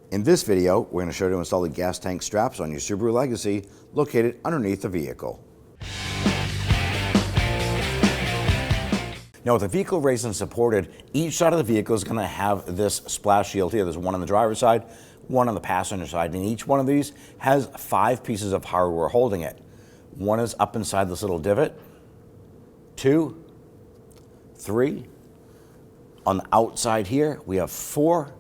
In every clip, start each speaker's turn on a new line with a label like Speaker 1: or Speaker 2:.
Speaker 1: In this video, we're going to show you how to install the gas tank straps on your Subaru Legacy located underneath the vehicle. Now with the vehicle raised and supported, each side of the vehicle is going to have this splash shield here. There's one on the driver's side, one on the passenger side, and each one of these has 5 pieces of hardware holding it. One is up inside this little divot, 2, 3. On the outside here, we have 4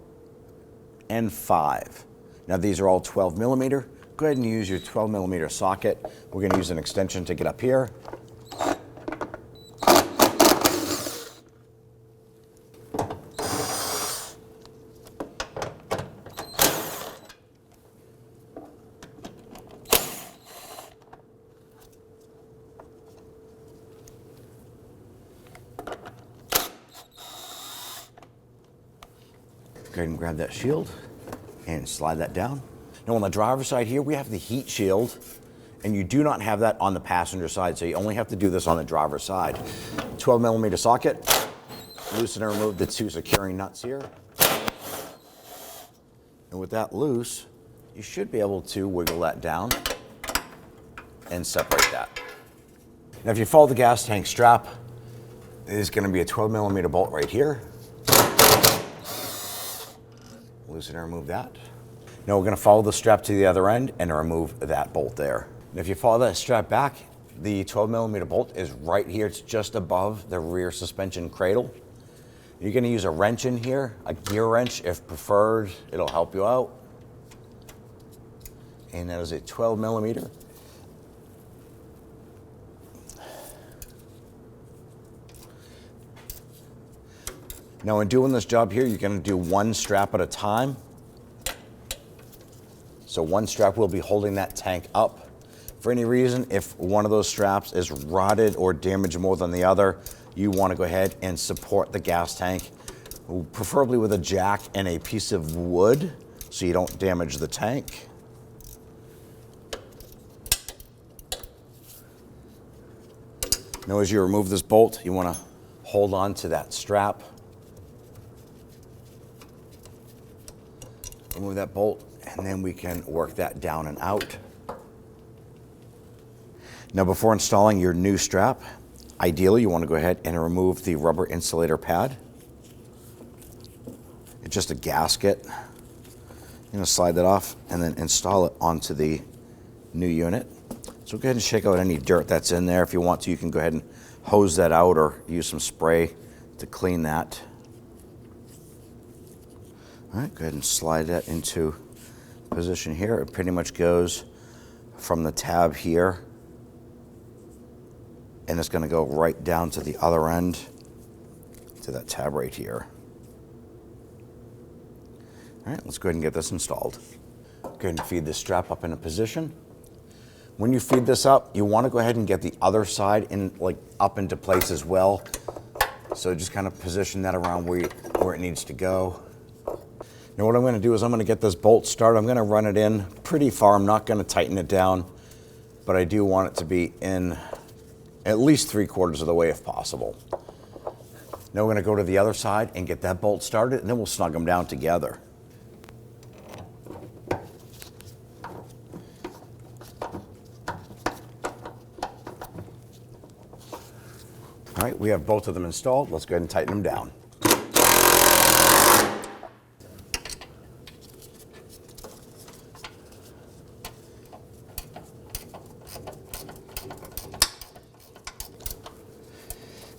Speaker 1: and 5. Now these are all 12 millimeter. Go ahead and use your 12 millimeter socket. We're going to use an extension to get up here. Go ahead and grab that shield and slide that down. Now on the driver's side here, we have the heat shield, and you do not have that on the passenger side, so you only have to do this on the driver's side. 12 millimeter socket, loosen and remove the 2 securing nuts here. And with that loose, you should be able to wiggle that down and separate that. Now if you follow the gas tank strap, there's going to be a 12 millimeter bolt right here. Loosen and remove that. Now we're going to follow the strap to the other end and remove that bolt there. And if you follow that strap back, the 12 millimeter bolt is right here. It's just above the rear suspension cradle. You're going to use a wrench in here, a gear wrench if preferred. It'll help you out. And that is a 12 millimeter. Now in doing this job here, you're going to do 1 strap at a time. So 1 strap will be holding that tank up. For any reason, if one of those straps is rotted or damaged more than the other, you want to go ahead and support the gas tank, preferably with a jack and a piece of wood so you don't damage the tank. Now as you remove this bolt, you want to hold on to that strap. Remove that bolt, and then we can work that down and out. Now before installing your new strap, ideally you want to go ahead and remove the rubber insulator pad. It's just a gasket. You're going to slide that off and then install it onto the new unit. So go ahead and shake out any dirt that's in there. If you want to, you can go ahead and hose that out or use some spray to clean that. All right, go ahead and slide that into position here. It pretty much goes from the tab here, and it's going to go right down to the other end to that tab right here. All right, let's go ahead and get this installed. Go ahead and feed this strap up in a position. When you feed this up, you want to go ahead and get the other side in, like, up into place as well. So just kind of position that around where it needs to go. Now what I'm going to do is I'm going to get this bolt started. I'm going to run it in pretty far. I'm not going to tighten it down, but I do want it to be in at least 3/4 of the way if possible. Now we're going to go to the other side and get that bolt started, and then we'll snug them down together. All right, we have both of them installed. Let's go ahead and tighten them down.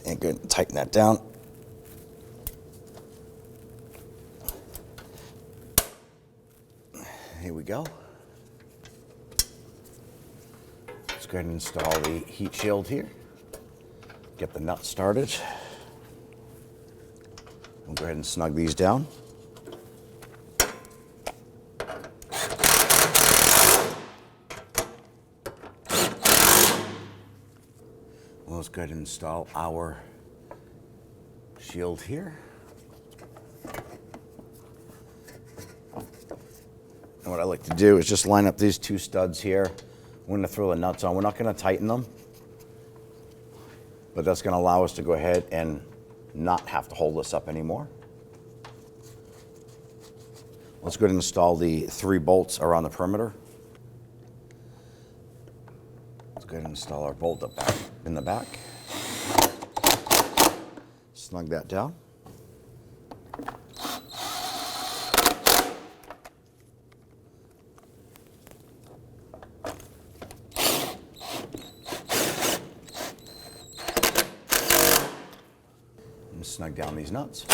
Speaker 1: And go ahead and tighten that down. Here we go. Let's go ahead and install the heat shield here. Get the nut started. We'll go ahead and snug these down. Let's go ahead and install our shield here. And what I like to do is just line up these 2 studs here. We're going to throw the nuts on. We're not going to tighten them, but that's going to allow us to go ahead and not have to hold this up anymore. Let's go ahead and install the 3 bolts around the perimeter. Let's go ahead and install our bolt up back in the back. Snug that down. And snug down these nuts.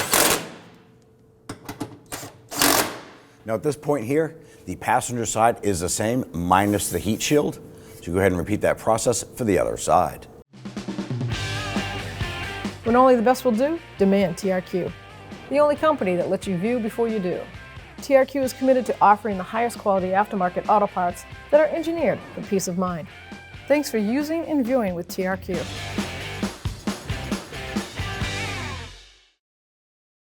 Speaker 1: Now at this point here, the passenger side is the same minus the heat shield. So go ahead and repeat that process for the other side.
Speaker 2: When only the best will do, demand TRQ. The only company that lets you view before you do. TRQ is committed to offering the highest quality aftermarket auto parts that are engineered for peace of mind. Thanks for using and viewing with TRQ.